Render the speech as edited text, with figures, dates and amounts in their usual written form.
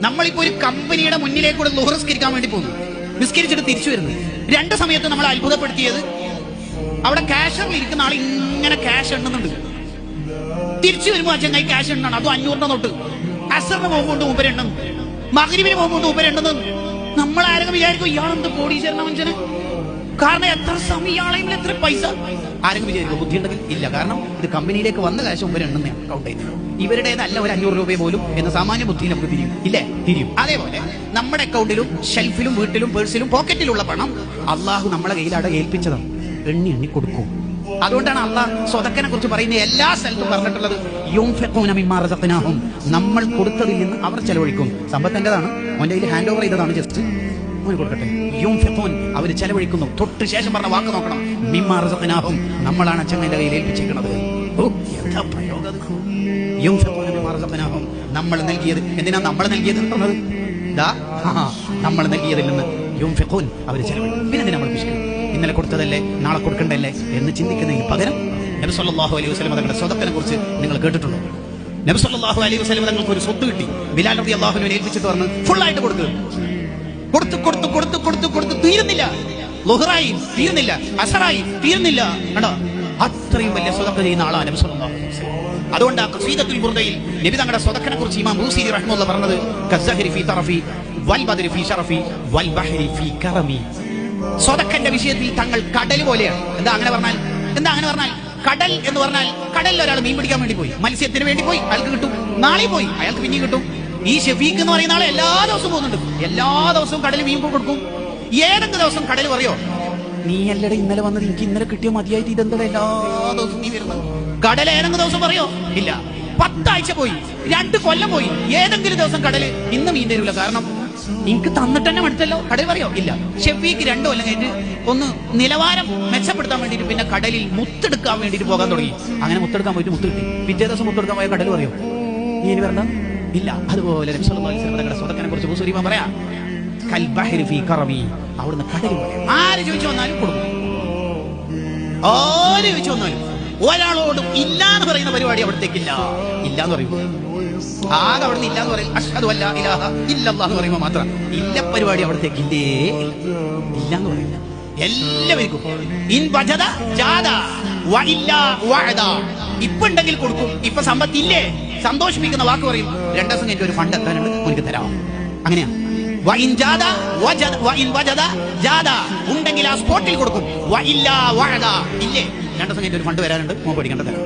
നമ്മളിപ്പോ ഒരു കമ്പനിയുടെ മുന്നിലേക്കൂടെ ളുഹർ നിസ്കരിക്കാൻ വേണ്ടി പോകുന്നു, നിസ്കരിച്ചിട്ട് തിരിച്ചു വരുന്നു. 2 സമയത്ത് നമ്മൾ അത്ഭുതപ്പെടുത്തിയത് അവിടെ ക്യാഷറിൽ ഇരിക്കുന്ന ആൾ ഇങ്ങനെ ക്യാഷ് എണ്ണുന്നുണ്ട്. തിരിച്ചു വരുമ്പോ ചങ്ങായി ക്യാഷ് എണ്ണാണ്, അതും 500 നോട്ട്. അസറിന് പോകുമ്പോൾ മൂപ്പര് എണ്ണുന്നു, മഗ്‌രിബിന് പോകുമ്പോൾ മൂപ്പര് എണ്ണുന്നു. നമ്മൾ ആരെങ്കിലും വിചാരിക്കും ഇയാളെന്ത് കോടീശ്വരന മനുഷ്യന്, കാരണം എത്ര സമയം ഇയാളെയും എത്ര പൈസ. ആരെങ്കിലും വിചാരിക്കും ബുദ്ധി ഉണ്ടെങ്കിൽ ഇല്ല, കാരണം ഇത് കമ്പനിയിലേക്ക് വന്ന കാശ് മുമ്പ് എണ്ണുന്ന അക്കൗണ്ട് ചെയ്യുന്നത്, ഇവരുടേതല്ല. ഒരു 500 രൂപ പോലും എന്ന സാമാന്യ ബുദ്ധി നമുക്ക് തിരിയും, ഇല്ലേ? തിരിയും. അതേപോലെ നമ്മുടെ അക്കൗണ്ടിലും ഷെൽഫിലും വീട്ടിലും പേഴ്സിലും പോക്കറ്റിലുള്ള പണം അള്ളാഹു നമ്മളെ കയ്യിലാണ് ഏൽപ്പിച്ചതാണ്, എണ്ണി എണ്ണി കൊടുക്കും. അതുകൊണ്ടാണ് അള്ളാഹ് സ്വതക്കനെ കുറിച്ച് പറയുന്ന എല്ലാ സ്ഥലത്തും പറഞ്ഞിട്ടുള്ളത് യുൻഫിഖൂന മിമ്മാ റസഖ്നാഹും, നമ്മൾ കൊടുത്തതിൽ നിന്ന് അവർ ചെലവഴിക്കും. സമ്പത്തിൻ്റെതാണ്, അവൻ്റെ കയ്യിൽ ഹാൻഡ് ഓവർ ചെയ്തതാണ്, ജസ്റ്റ് മോന് കൊടുക്കട്ടെ. യുൻഫിഖൂൻ, അവർ ചെലവഴിക്കുന്നു. തൊട്ട് ശേഷം പറഞ്ഞ വാക്ക് നോക്കണം, മിമ്മാ റസഖ്നാഹും, നമ്മളാണ് അച്ഛൻ്റെ കയ്യിൽ ഏൽപ്പിച്ചിരിക്കുന്നത്. എന്താ പ്രയോഗം! യുൻഫിഖൂന മിമ്മാ റസഖ്നാഹും, നമ്മൾ നൽകിയത്. എന്തിനാ നമ്മൾ നൽകിയത് എന്നുള്ളത്? നമ്മൾ നൽകിയതിൽ നിന്ന് യുൻഫിഖൂൻ, അവർ ചെലവഴിക്കും. പിന്നെ എന്തിനാ നമ്മൾ പിശുക്കുന്നത്? ഇന്നലെ കൊടുത്തതല്ലേ നാളെ കൊടുക്കണ്ടല്ലേ എന്ന് ചിന്തിക്കുന്നതിന് പകരം നബി സല്ലല്ലാഹു അലൈഹി വസല്ലം തങ്ങളുടെ സ്വതക്കനെ കുറിച്ച് നിങ്ങൾ കേട്ടിട്ടുണ്ടോ? നബി സല്ലല്ലാഹു അലൈഹി വസല്ലം തങ്ങൾക്ക് ഒരു സ്വത്ത് കിട്ടി, ബിലാൽ റളിയല്ലാഹു അൻഹു ഏൽപ്പിച്ചിട്ട് പറഞ്ഞു ഫുള്ളായിട്ട് കൊടുക്കുക. കൊടുത്തു തീരുന്നില്ല. ളുഹറായി തീരുന്നില്ല, അസറായി തീരുന്നില്ല. കണ്ടോ, അത്രയും വലിയ സ്വതക്ക ചെയ്യുന്ന ആളാണ് നബി സല്ലല്ലാഹു അലൈഹി വസല്ലം. അതുകൊണ്ട് ആ ഖസീദത്തുൽ ബുർദയിൽ നബി തങ്ങളുടെ സ്വതക്കനെ കുറിച്ച് ഇമാം ബൂസീരി റഹ്മത്തുള്ളാഹി പറഞ്ഞത് കസ്സഹരി ഫീ തറഫി വൽ ബദരി ഫീ ശറഫി വൽ ബഹരി ഫീ കറമി. സ്വതക്കന്റെ വിഷയത്തിൽ തങ്ങൾ കടൽ പോലെയാണ്. എന്താ അങ്ങനെ പറഞ്ഞാൽ? കടൽ എന്ന് പറഞ്ഞാൽ, കടലിൽ ഒരാൾ മീൻ പിടിക്കാൻ വേണ്ടി പോയി, മത്സ്യത്തിന് വേണ്ടി പോയി, അയാൾക്ക് കിട്ടും. നാളെ പോയി, അയാൾക്ക് പിന്നെയും കിട്ടും. ഈ ഷെഫീഖ് എന്ന് പറയുന്ന ആളെ എല്ലാ ദിവസവും പോകുന്നുണ്ട്, എല്ലാ ദിവസവും കടലിൽ മീൻ കൊടുക്കും. ഏതെങ്കിലും ദിവസം കടൽ പറയോ, നീ അല്ലടെ ഇന്നലെ വന്നത്, എനിക്ക് ഇന്നലെ കിട്ടിയോ മതിയായിട്ട്, ഇതെന്താ എല്ലാ ദിവസവും നീ വരുന്നത്? കടൽ ഏതെങ്കിലും ദിവസം പറയോ? ഇല്ല. 10 ആഴ്ച പോയി, 2 കൊല്ലം പോയി, ഏതെങ്കിലും ദിവസം കടല് ഇന്ന് മീൻ തരൂല, കാരണം എനിക്ക് തന്നിട്ട് തന്നെ മടുത്തല്ലോ, കടൽ പറയോ? ഇല്ല. ഷെഫീഖ് 2 കൊല്ലം കഴിഞ്ഞിട്ട് ഒന്ന് നിലവാരം മെച്ചപ്പെടുത്താൻ വേണ്ടിയിട്ട് പിന്നെ കടലിൽ മുത്തെടുക്കാൻ വേണ്ടിയിട്ട് പോകാൻ തുടങ്ങി. അങ്ങനെ മുത്തെടുക്കാൻ പോയിട്ട് മുത്ത് കിട്ടി. പിറ്റേ ദിവസം മുത്തെടുക്കാൻ പോയ കടൽ പറയോ നീ ഇനി വരണം? ഇല്ല. അതുപോലെ നബി സല്ലല്ലാഹു അലൈഹി വസല്ലം തങ്ങളുടെ സ്വതക്കനെ കുറിച്ച് ബൂസീരി പറയാ കൽ ബഹരി ഫീ കറമി, അവിടുന്ന് കടൽ പോലെ. ആര് ചോദിച്ചു വന്നാലും കൊടുക്കും, ആര് ചോദിച്ചു വന്നാലും. ഒരാളോടും ഇല്ലാന്ന് പറയുന്ന പരിപാടി അവിടത്തേക്കില്ല. ഇല്ലാന്ന് പറയും, ആകെ അവിടുന്ന് ഇല്ലാന്ന് പറയും. അശ്ഹദു അല്ലാ ഇലാഹ ഇല്ലല്ലാഹ് എന്ന് പറയുമ്പോൾ മാത്രം ഇല്ല പരിപാടി അവിടത്തേക്കില്ലേ, ഇല്ലാന്ന് പറയില്ല. എല്ലാവർക്കും ഇൻ വജദ ജാദ വ ഇല്ലാ വഅദ. ഇപ്പൊ ഉണ്ടെങ്കിൽ കൊടുക്കും, ഇപ്പൊ സമ്പത്തില്ലേ സന്തോഷിപ്പിക്കുന്ന വാക്ക് പറയും. 2 ദിവസം കഴിഞ്ഞിട്ട് ഒരു ഫണ്ട് എത്താനുണ്ട്, എനിക്ക് തരാം. അങ്ങനെയാ. വ ഇൻ ജാദ വ ഇൻ വജദ ജാദ, ഉണ്ടെങ്കിൽ ആ സ്പോട്ടിൽ കൊടുക്കും. വ ഇല്ലാ വഅദ, ഇല്ലേ 2 ദിവസം കഴിഞ്ഞിട്ട് ഒരു ഫണ്ട് വരാനുണ്ട്, മോൻ പഠിക്കേണ്ട തരാം.